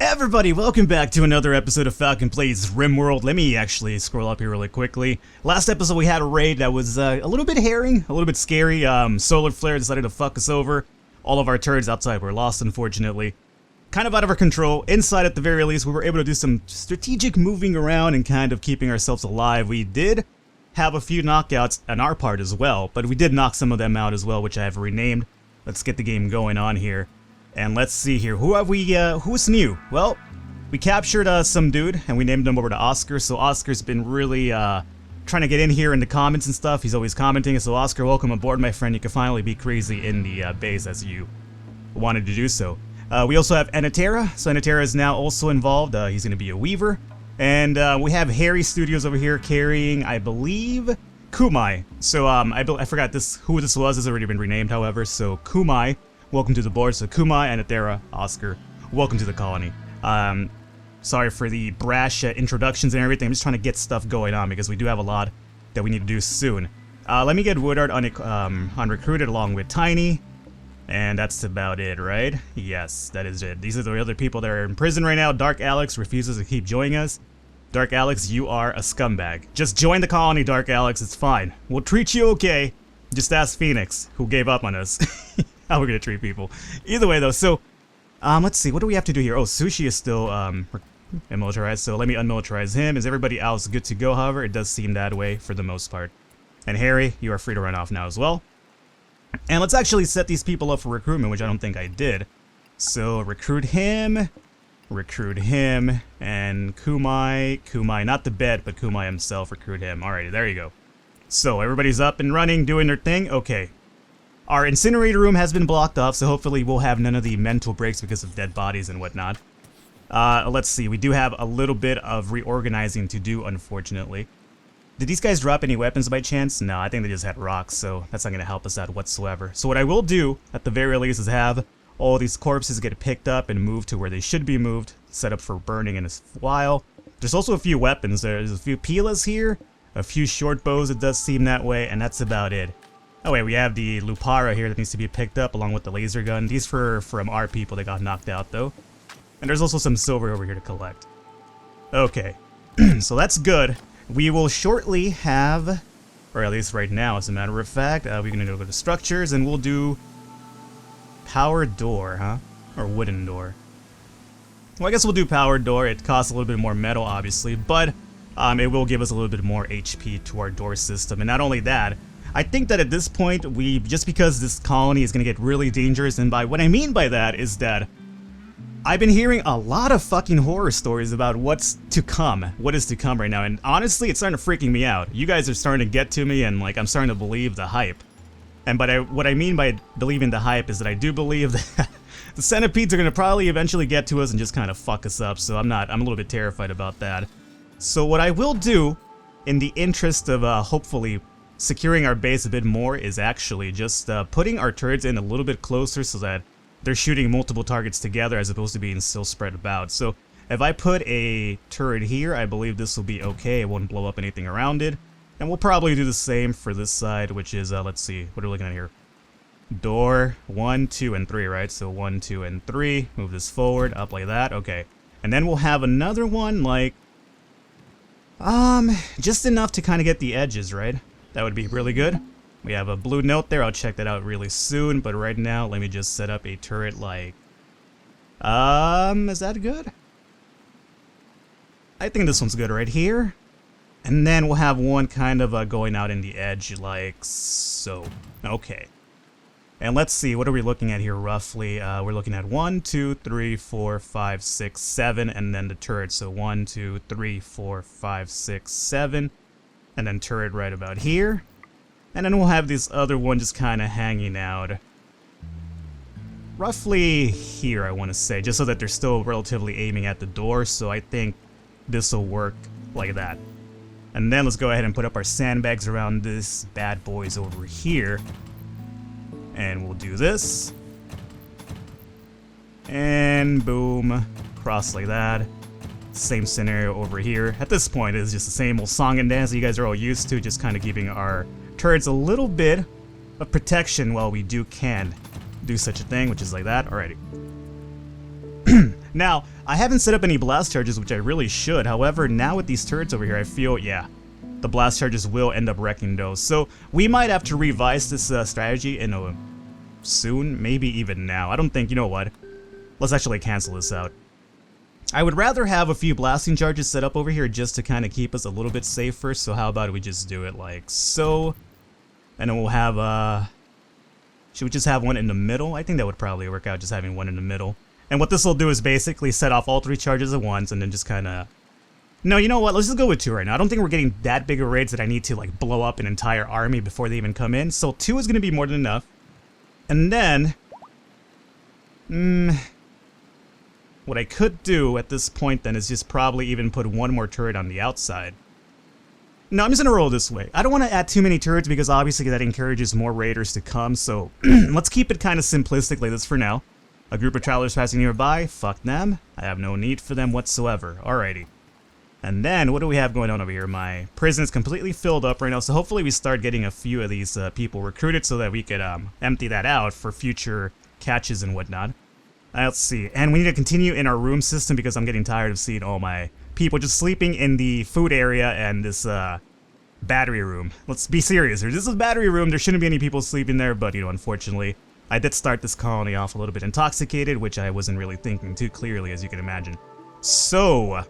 Everybody, welcome back to another episode of Falcon Plays Rimworld. Let me actually scroll up here really quickly. Last episode we had a raid that was a little bit hairy, a little bit scary. Solar flare decided to fuck us over. All of our turrets outside were lost, unfortunately. Kind of out of our control. Inside, at the very least, we were able to do some strategic moving around and kind of keeping ourselves alive. We did have a few knockouts on our part as well, but we did knock some of them out as well, which I have renamed. Let's get the game going on here. And let's see here, who have we, who's new? Well, we captured some dude, and we named him over to Oscar, so Oscar's been really, trying to get in here in the comments and stuff. He's always commenting, so Oscar, welcome aboard, my friend. You can finally be crazy in the base as you wanted to do so. We also have Anatera, so Anatera is now also involved. He's going to be a weaver. And we have Harry Studios over here carrying, I believe, Kumai. So, I forgot who this was. It's already been renamed, however, so Kumai. Welcome to the board. So Kumai, Anatera, Oscar, welcome to the colony. Sorry for the brash introductions and everything. I'm just trying to get stuff going on because we do have a lot that we need to do soon. Let me get Woodard on recruited along with Tiny. And that's about it, right? Yes, that is it. These are the other people that are in prison right now. Dark Alex refuses to keep joining us. Dark Alex, you are a scumbag. Just join the colony, Dark Alex. It's fine. We'll treat you okay. Just ask Phoenix, who gave up on us. How we're gonna treat people. Either way though, so let's see, what do we have to do here? Oh, Sushi is still unmilitarized, so let me unmilitarize him. Is everybody else good to go? However, it does seem that way for the most part. And Harry, you are free to run off now as well. And let's actually set these people up for recruitment, which I don't think I did. So recruit him, and Kumai, not the bed, but Kumai himself, recruit him. Alrighty, there you go. So everybody's up and running, doing their thing. Okay. Our incinerator room has been blocked off, so hopefully we'll have none of the mental breaks because of dead bodies and whatnot. Let's see, we do have a little bit of reorganizing to do, unfortunately. Did these guys drop any weapons by chance? No, I think they just had rocks, so that's not going to help us out whatsoever. So what I will do, at the very least, is have all these corpses get picked up and moved to where they should be moved, set up for burning in a while. There's also a few weapons. There's a few Pilas here, a few short bows, it does seem that way, and that's about it. Oh wait, we have the Lupara here that needs to be picked up along with the laser gun. These from our people that got knocked out though. And there's also some silver over here to collect. Okay, so that's good. We will shortly have, or at least right now as a matter of fact, we're going to go to structures and we'll do powered door, huh? Or wooden door. Well, I guess we'll do powered door. It costs a little bit more metal obviously, but it will give us a little bit more HP to our door system. And not only that, I think that at this point, just because this colony is going to get really dangerous, and by what I mean by that is that I've been hearing a lot of fucking horror stories about what is to come right now, and honestly, it's starting to freaking me out. You guys are starting to get to me, and like, I'm starting to believe the hype. And what I mean by believing the hype is that I do believe that the centipedes are going to probably eventually get to us and just kind of fuck us up, so I'm a little bit terrified about that. So what I will do, in the interest of hopefully securing our base a bit more, is actually just putting our turrets in a little bit closer so that they're shooting multiple targets together as opposed to being still spread about. So if I put a turret here, I believe this will be okay. It won't blow up anything around it. And we'll probably do the same for this side, which is, let's see, what are we looking at here? Door 1, 2, and 3, right? So 1, 2, and 3. Move this forward, up like that. Okay. And then we'll have another one like, just enough to kind of get the edges, right? That would be really good. We have a blue note there. I'll check that out really soon. But right now, let me just set up a turret like... is that good? I think this one's good right here. And then we'll have one kind of going out in the edge like so. Okay. And let's see, what are we looking at here roughly? We're looking at 1, 2, 3, 4, 5, 6, 7, and then the turret. So 1, 2, 3, 4, 5, 6, 7. And then turret right about here. And then we'll have this other one just kind of hanging out. Roughly here, I want to say, just so that they're still relatively aiming at the door. So I think this will work like that. And then let's go ahead and put up our sandbags around this bad boys over here. And we'll do this. And boom, cross like that. Same scenario over here. At this point, it's just the same old song and dance that you guys are all used to, just kind of giving our turrets a little bit of protection while we can do such a thing, which is like that. Alrighty. Now, I haven't set up any blast charges, which I really should. However, now with these turrets over here, I feel, yeah, the blast charges will end up wrecking those. So we might have to revise this strategy in soon, maybe even now. I don't think, you know what? Let's actually cancel this out. I would rather have a few blasting charges set up over here just to kind of keep us a little bit safer. So how about we just do it like so? And then we'll have, should we just have one in the middle? I think that would probably work out, just having one in the middle. And what this will do is basically set off all 3 charges at once and then just kind of... No, you know what? Let's just go with 2 right now. I don't think we're getting that big of raids that I need to, like, blow up an entire army before they even come in. So 2 is going to be more than enough. And then... what I could do at this point then is just probably even put 1 more turret on the outside. No, I'm just gonna roll this way. I don't want to add too many turrets because obviously that encourages more raiders to come, so let's keep it kind of simplistic like this for now. A group of travelers passing nearby, fuck them. I have no need for them whatsoever. Alrighty. And then, what do we have going on over here? My prison is completely filled up right now, so hopefully we start getting a few of these people recruited so that we could empty that out for future catches and whatnot. Let's see, and we need to continue in our room system because I'm getting tired of seeing all my people just sleeping in the food area and this battery room. Let's be serious here. This is a battery room. There shouldn't be any people sleeping there, but, you know, unfortunately, I did start this colony off a little bit intoxicated, which I wasn't really thinking too clearly, as you can imagine. So,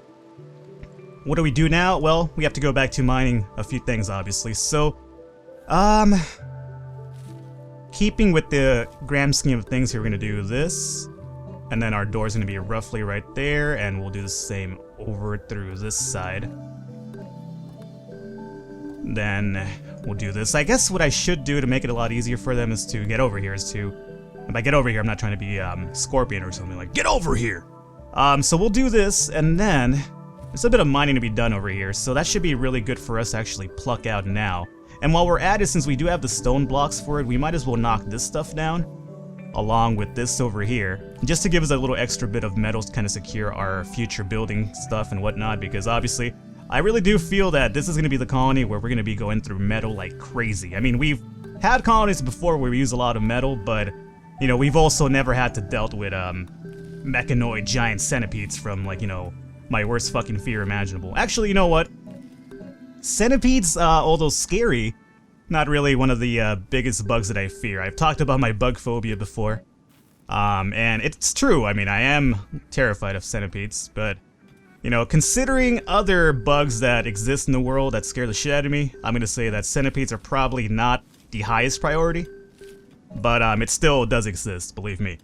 what do we do now? Well, we have to go back to mining a few things, obviously. So, keeping with the grand scheme of things here, we're going to do this. And then our door's going to be roughly right there, and we'll do the same over through this side. Then we'll do this. I guess what I should do to make it a lot easier for them is to get over here, and by get over here, I'm not trying to be Scorpion or something, like, get over here! So we'll do this, and then there's a bit of mining to be done over here, so that should be really good for us to actually pluck out now. And while we're at it, since we do have the stone blocks for it, we might as well knock this stuff down, along with this over here, just to give us a little extra bit of metal to kind of secure our future building stuff and whatnot, because obviously, I really do feel that this is going to be the colony where we're going to be going through metal like crazy. I mean, we've had colonies before where we use a lot of metal, but, you know, we've also never had to dealt with, mechanoid giant centipedes from, like, you know, my worst fucking fear imaginable. Actually, you know what? Centipedes, although scary, not really one of the biggest bugs that I fear. I've talked about my bug phobia before, and it's true. I mean, I am terrified of centipedes, but, you know, considering other bugs that exist in the world that scare the shit out of me, I'm gonna say that centipedes are probably not the highest priority, but it still does exist, believe me.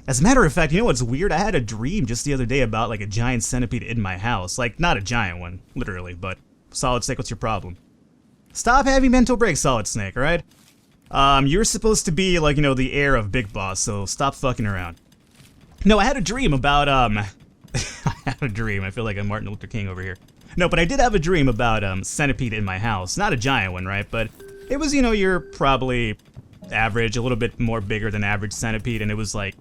As a matter of fact, you know what's weird? I had a dream just the other day about, like, a giant centipede in my house. Like, not a giant one, literally, but Solid Snake, what's your problem? Stop having mental breaks, Solid Snake, alright? You're supposed to be, like, you know, the heir of Big Boss, so stop fucking around. No, I had a dream about, I had a dream. I feel like I'm Martin Luther King over here. No, but I did have a dream about, centipede in my house. Not a giant one, right? But it was, you know, you're probably average, a little bit more bigger than average centipede, and it was, like,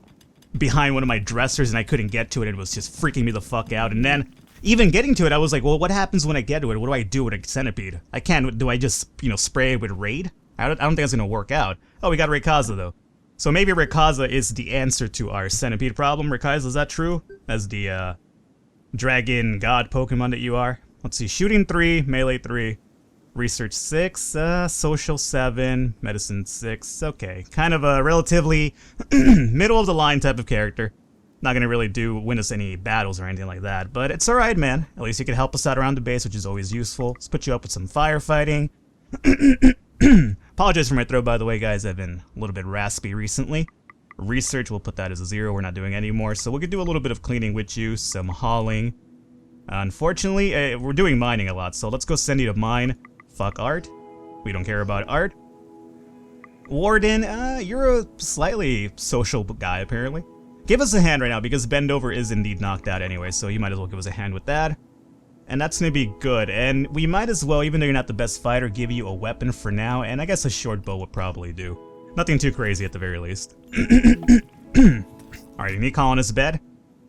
behind one of my dressers, and I couldn't get to it, and it was just freaking me the fuck out. And then, even getting to it, I was like, well, what happens when I get to it? What do I do with a centipede? I can't, do I just, you know, spray it with Raid? I don't think it's gonna work out. Oh, we got Rayquaza, though. So maybe Rayquaza is the answer to our centipede problem. Rayquaza, is that true? As the, dragon god Pokemon that you are? Let's see, shooting 3, melee 3, research 6, social 7, medicine 6, okay. Kind of a relatively middle of the line type of character. Not gonna really win us any battles or anything like that, but it's alright, man. At least you can help us out around the base, which is always useful. Let's put you up with some firefighting. Apologize for my throat, by the way, guys. I've been a little bit raspy recently. Research, we'll put that as a 0. We're not doing any more, so we could do a little bit of cleaning with you, some hauling. Unfortunately, we're doing mining a lot, so let's go send you to mine. Fuck art. We don't care about art. Warden, you're a slightly social guy, apparently. Give us a hand right now, because Bendover is indeed knocked out anyway, so you might as well give us a hand with that. And that's gonna be good, and we might as well, even though you're not the best fighter, give you a weapon for now, and I guess a short bow would probably do. Nothing too crazy at the very least. Alright, you need colonist bed?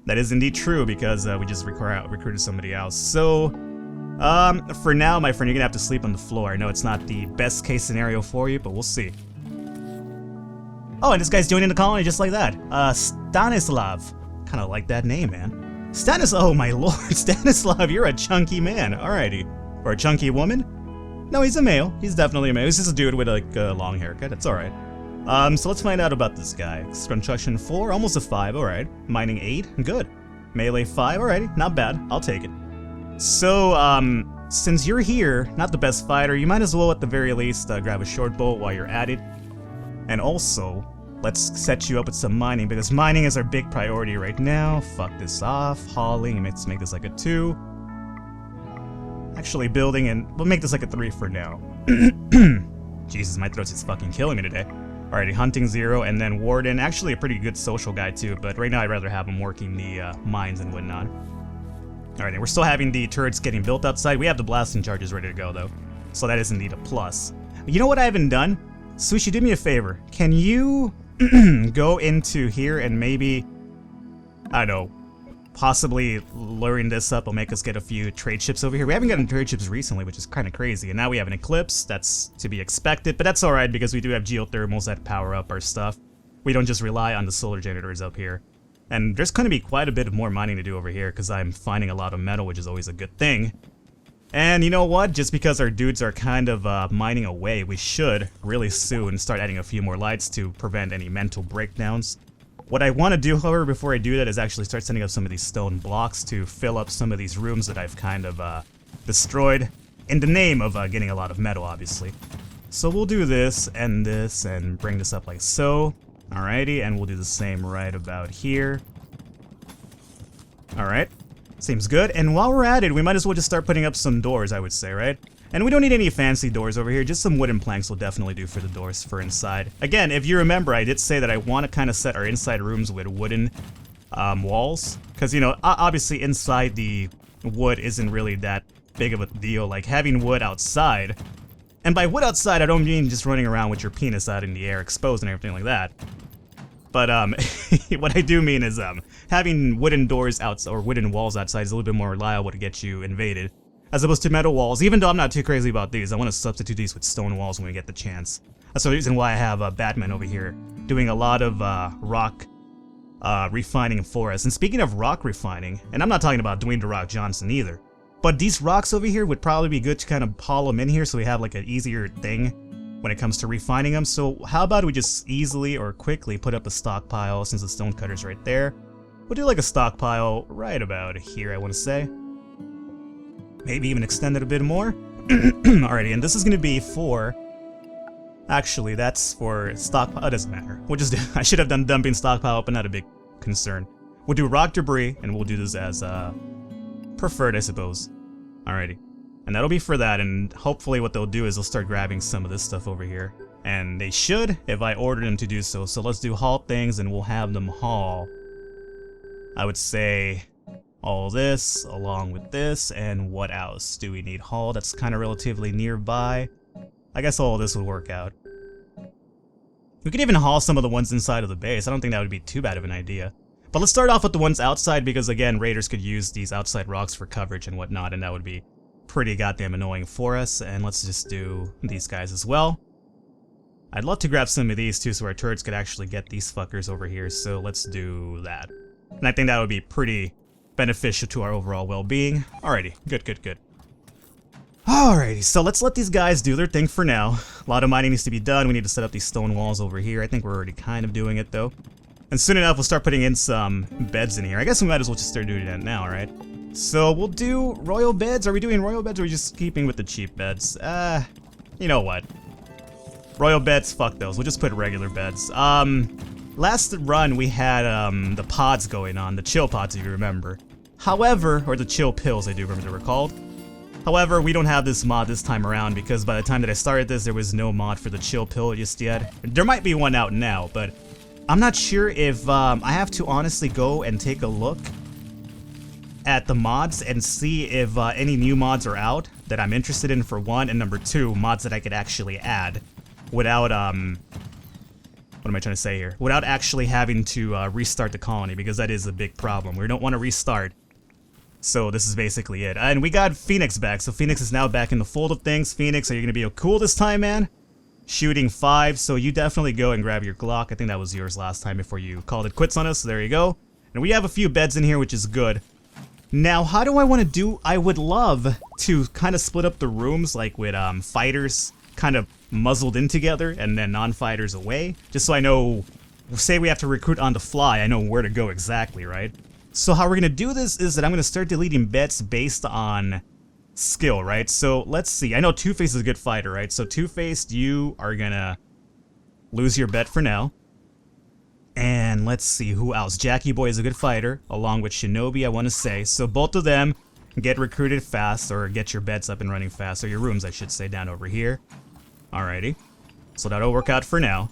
That is indeed true, because we just recruited somebody else. So, for now, my friend, you're gonna have to sleep on the floor. I know it's not the best case scenario for you, but we'll see. Oh, and this guy's joining the colony just like that. Stanislav. Kind of like that name, man. Stanislav, oh my lord, Stanislav, you're a chunky man. Alrighty. Or a chunky woman? No, he's a male. He's definitely a male. He's just a dude with like a long haircut. It's alright. So let's find out about this guy. Construction 4, almost a 5, alright. Mining 8, good. Melee 5, alrighty, not bad. I'll take it. So, since you're here, not the best fighter, you might as well at the very least grab a short bow while you're at it. And also, let's set you up with some mining, because mining is our big priority right now. Fuck this off. Hauling, let's make this like a 2. Actually, building, and we'll make this like a 3 for now. Jesus, my throat's just fucking killing me today. Alrighty, hunting 0, and then warden. Actually a pretty good social guy too, but right now I'd rather have him working the mines and whatnot. Alright, and we're still having the turrets getting built outside. We have the blasting charges ready to go though, so that is indeed a plus. You know what I haven't done? Sushi, do me a favor. Can you go into here and maybe, I don't know, possibly luring this up will make us get a few trade ships over here. We haven't gotten trade ships recently, which is kind of crazy. And now we have an eclipse. That's to be expected, but that's alright because we do have geothermals that power up our stuff. We don't just rely on the solar generators up here. And there's going to be quite a bit of more mining to do over here because I'm finding a lot of metal, which is always a good thing. And you know what? Just because our dudes are kind of mining away, we should really soon start adding a few more lights to prevent any mental breakdowns. What I want to do, however, before I do that is actually start setting up some of these stone blocks to fill up some of these rooms that I've kind of destroyed in the name of getting a lot of metal, obviously. So we'll do this and bring this up like so. Alrighty, and we'll do the same right about here. Alright, seems good. And while we're at it, we might as well just start putting up some doors, I would say, right? And we don't need any fancy doors over here, just some wooden planks will definitely do for the doors for inside. Again, if you remember, I did say that I want to kind of set our inside rooms with wooden walls. Because, you know, obviously inside the wood isn't really that big of a deal. Like having wood outside, and by wood outside, I don't mean just running around with your penis out in the air exposed and everything like that. But what I do mean is having wooden doors outside or wooden walls outside is a little bit more reliable to get you invaded, as opposed to metal walls. Even though I'm not too crazy about these, I want to substitute these with stone walls when we get the chance. That's the reason why I have Batman over here doing a lot of rock refining for us. And speaking of rock refining, and I'm not talking about Dwayne The Rock Johnson either, but these rocks over here would probably be good to kind of haul them in here so we have like an easier thing when it comes to refining them. So how about we just easily or quickly put up a stockpile since the stone cutter's right there. We'll do like a stockpile right about here, I want to say. Maybe even extend it a bit more. Alrighty, and this is going to be for... Actually, that's for stockpile. It doesn't matter. We'll just do... I should have done dumping stockpile, but not a big concern. We'll do rock debris, and we'll do this as preferred, I suppose. Alrighty. And that'll be for that, and hopefully what they'll do is they'll start grabbing some of this stuff over here. And they should, if I order them to do so. So let's do haul things, and we'll have them haul. I would say all this, along with this, and what else do we need hauled? That's kind of relatively nearby. I guess all of this would work out. We could even haul some of the ones inside of the base. I don't think that would be too bad of an idea. But let's start off with the ones outside, because again, raiders could use these outside rocks for coverage and whatnot, and that would be pretty goddamn annoying for us. And let's just do these guys as well. I'd love to grab some of these too, so our turrets could actually get these fuckers over here, so let's do that. And I think that would be pretty beneficial to our overall well-being. Alrighty, good, good, good. Alrighty, so let's let these guys do their thing for now. A lot of mining needs to be done. We need to set up these stone walls over here. I think we're already kind of doing it though. And soon enough, we'll start putting in some beds in here. I guess we might as well just start doing that now, right? So we'll do royal beds. Are we doing royal beds or are we just keeping with the cheap beds? You know what? Royal beds, fuck those. We'll just put regular beds. Last run we had the pods going on, the chill pods if you remember. However, or the chill pills I do remember they were called. However, we don't have this mod this time around because by the time that I started this, there was no mod for the chill pill just yet. There might be one out now, but I'm not sure if I have to honestly go and take a look at the mods and see if any new mods are out that I'm interested in for one, and number two, mods that I could actually add without, what am I trying to say here? Without actually having to restart the colony, because that is a big problem. We don't want to restart. So this is basically it. And we got Phoenix back, so Phoenix is now back in the fold of things. Phoenix, are you going to be cool this time, man? Shooting 5, so you definitely go and grab your Glock. I think that was yours last time before you called it quits on us, so there you go. And we have a few beds in here, which is good. Now, how do I want to do? I would love to kind of split up the rooms, like with fighters kind of muzzled in together and then non-fighters away, just so I know, say we have to recruit on the fly, I know where to go exactly, right? So how we're going to do this is that I'm going to start deleting bets based on skill, right? So let's see. I know Two-Face is a good fighter, right? So Two-Faced, you are going to lose your bet for now. And let's see, who else? Jackie Boy is a good fighter, along with Shinobi, I want to say. So both of them get recruited fast, or get your bets up and running fast, or your rooms, I should say, down over here. Alrighty. So that'll work out for now.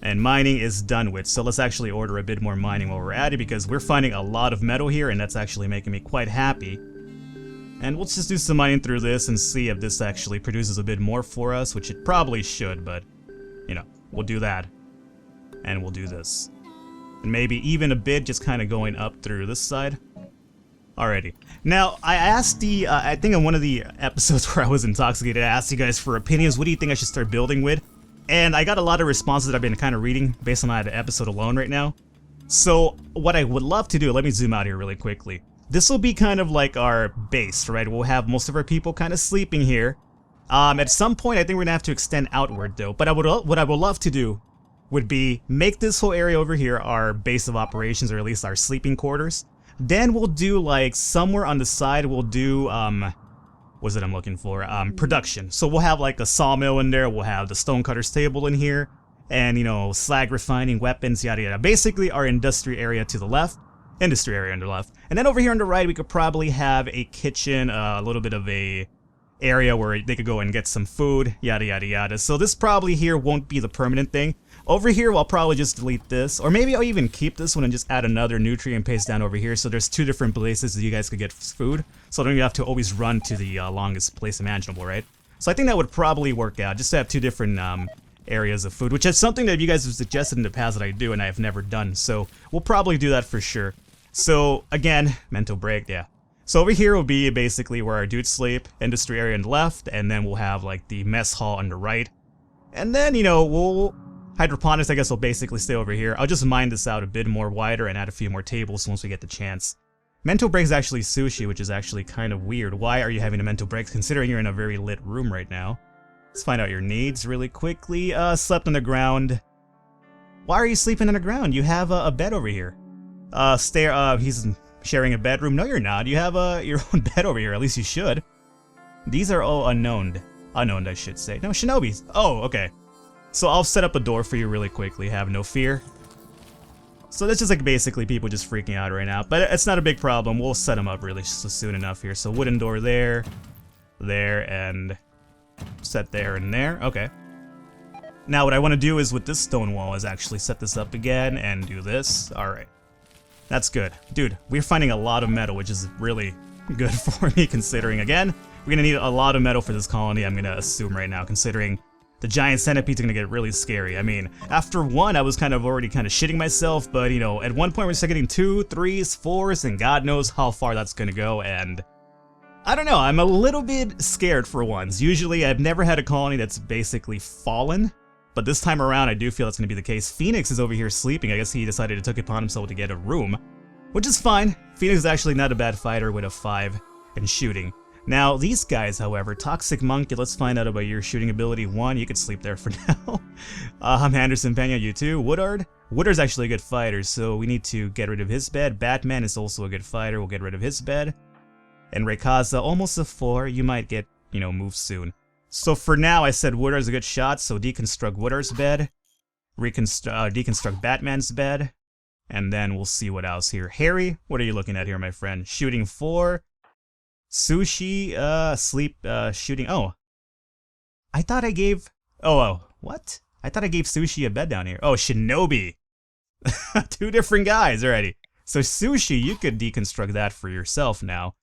And mining is done with, so let's actually order a bit more mining while we're at it, because we're finding a lot of metal here, and that's actually making me quite happy. And we'll just do some mining through this and see if this actually produces a bit more for us, which it probably should, but, you know, we'll do that. And we'll do this. And maybe even a bit just kind of going up through this side. Alrighty. Now, I asked I think in one of the episodes where I was intoxicated, I asked you guys for opinions. What do you think I should start building with? And I got a lot of responses that I've been kind of reading based on that episode alone right now. So, what I would love to do, let me zoom out here really quickly. This will be kind of like our base, right? We'll have most of our people kind of sleeping here. At some point, I think we're going to have to extend outward, though. But what I would love to do would be make this whole area over here our base of operations, or at least our sleeping quarters. Then we'll do, like, somewhere on the side, we'll do, what's it I'm looking for? Production. So we'll have, like, a sawmill in there, we'll have the stonecutter's table in here, and, you know, slag refining, weapons, yada yada. Basically, our industry area to the left, industry area on the left. And then over here on the right, we could probably have a kitchen, a little bit of a area where they could go and get some food, yada yada yada. So this probably here won't be the permanent thing. Over here, I'll probably just delete this, or maybe I'll even keep this one and just add another nutrient paste down over here, so there's two different places that you guys could get food, so don't you have to always run to the longest place imaginable, right? So I think that would probably work out, just to have two different areas of food, which is something that you guys have suggested in the past that I do, and I have never done, so we'll probably do that for sure. So, again, mental break, yeah. So over here will be basically where our dudes sleep, industry area on the left, and then we'll have, like, the mess hall on the right. And then, you know, hydroponics, I guess, will basically stay over here. I'll just mine this out a bit more wider and add a few more tables once we get the chance. Mental break is actually sushi, which is actually kind of weird. Why are you having a mental break, considering you're in a very lit room right now? Let's find out your needs really quickly. Slept on the ground. Why are you sleeping on the ground? You have a bed over here. He's sharing a bedroom. No, you're not. You have your own bed over here. At least you should. These are all unknown. Unknown, I should say. No, shinobis. Oh, okay. So I'll set up a door for you really quickly. Have no fear. So that's just like basically people just freaking out right now. But it's not a big problem. We'll set them up really soon enough here. So wooden door there, and set there and there. Okay. Now what I want to do is with this stone wall is actually set this up again and do this. Alright. That's good. Dude, we're finding a lot of metal, which is really good for me considering, again, we're going to need a lot of metal for this colony, I'm going to assume right now, considering the giant centipedes are going to get really scary. I mean, after one, I was already shitting myself, but, you know, at one point we're still getting 2, 3s, 4s, and God knows how far that's going to go, and I don't know, I'm a little bit scared for once. Usually, I've never had a colony that's basically fallen, but this time around, I do feel that's going to be the case. Phoenix is over here sleeping. I guess he decided to take it upon himself to get a room, which is fine. Phoenix is actually not a bad fighter with a 5 in shooting. Now, these guys, however, Toxic Monkey, let's find out about your shooting ability. 1, you could sleep there for now. Anderson Pena, you too. Woodard? Woodard's actually a good fighter, so we need to get rid of his bed. Batman is also a good fighter. We'll get rid of his bed. And Raykaza, almost a 4. You might get, you know, moved soon. So for now, I said Woodard's a good shot, so deconstruct Woodard's bed. Deconstruct Batman's bed. And then we'll see what else here. Harry, what are you looking at here, my friend? Shooting 4. Sushi, sleep, shooting. Oh. I thought I gave. Oh, what? I thought I gave Sushi a bed down here. Oh, Shinobi. 2 different guys already. So Sushi, you could deconstruct that for yourself now.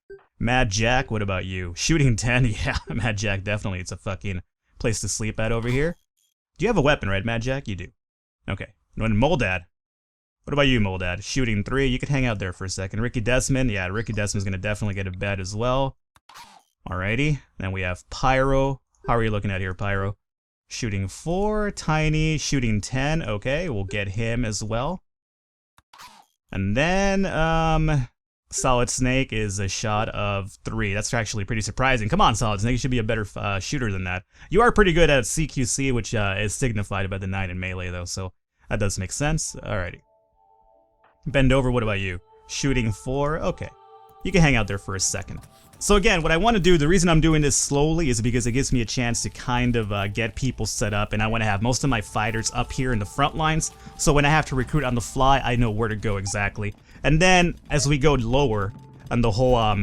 Mad Jack, what about you? Shooting 10, yeah, Mad Jack, definitely. It's a fucking place to sleep at over here. Do you have a weapon, right, Mad Jack? You do. Okay. And Moldad. What about you, Moldad? Shooting 3, you could hang out there for a second. Ricky Desmond, yeah, Ricky Desmond's gonna definitely get a bed as well. Alrighty. Then we have Pyro. How are you looking at here, Pyro? Shooting 4, Tiny, shooting 10, okay, we'll get him as well. And then, Solid Snake is a shot of 3. That's actually pretty surprising. Come on, Solid Snake, you should be a better shooter than that. You are pretty good at CQC, which is signified by the 9 in melee, though, so that does make sense. Alrighty. Bend over, what about you? Shooting 4? Okay. You can hang out there for a second. So again, what I want to do, the reason I'm doing this slowly is because it gives me a chance to kind of get people set up, and I want to have most of my fighters up here in the front lines, so when I have to recruit on the fly, I know where to go exactly. And then, as we go lower on the whole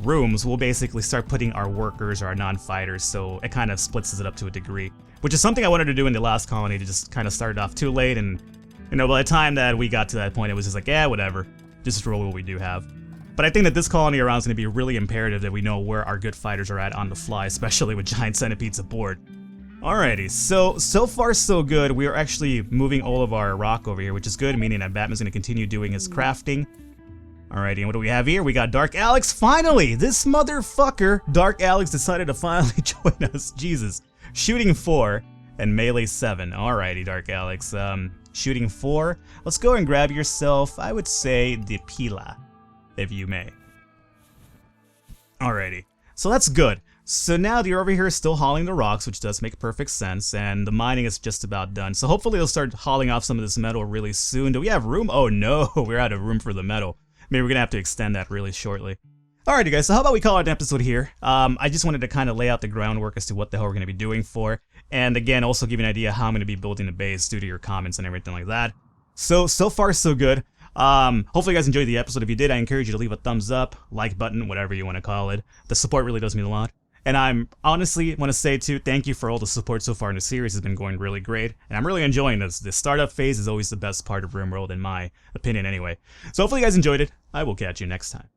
rooms, we'll basically start putting our workers or our non-fighters, so it kind of splits it up to a degree. Which is something I wanted to do in the last colony, to just kind of start it off too late, and, you know, by the time that we got to that point, it was just like, yeah, whatever. Just roll what we do have. But I think that this colony around is going to be really imperative that we know where our good fighters are at on the fly, especially with giant centipedes aboard. Alrighty, so far so good. We are actually moving all of our rock over here, which is good, meaning that Batman's going to continue doing his crafting. Alrighty, and what do we have here? We got Dark Alex, finally! This motherfucker, Dark Alex, decided to finally join us. Jesus. Shooting 4 and melee 7. Alrighty, Dark Alex. Shooting 4. Let's go and grab yourself, I would say, the Pila, if you may. Alrighty, so that's good. So now you're over here still hauling the rocks, which does make perfect sense, and the mining is just about done. So hopefully they'll start hauling off some of this metal really soon. Do we have room? Oh no, we're out of room for the metal. Maybe we're gonna have to extend that really shortly. Alrighty guys, so how about we call it an episode here? I just wanted to kind of lay out the groundwork as to what the hell we're gonna be doing for. And again, also give you an idea how I'm gonna be building the base due to your comments and everything like that. So far so good. Hopefully you guys enjoyed the episode. If you did, I encourage you to leave a thumbs up, like button, whatever you want to call it. The support really does mean a lot. And I'm honestly want to say too, thank you for all the support so far in the series. It's been going really great. And I'm really enjoying this. The startup phase is always the best part of Rimworld in my opinion anyway. So hopefully you guys enjoyed it. I will catch you next time.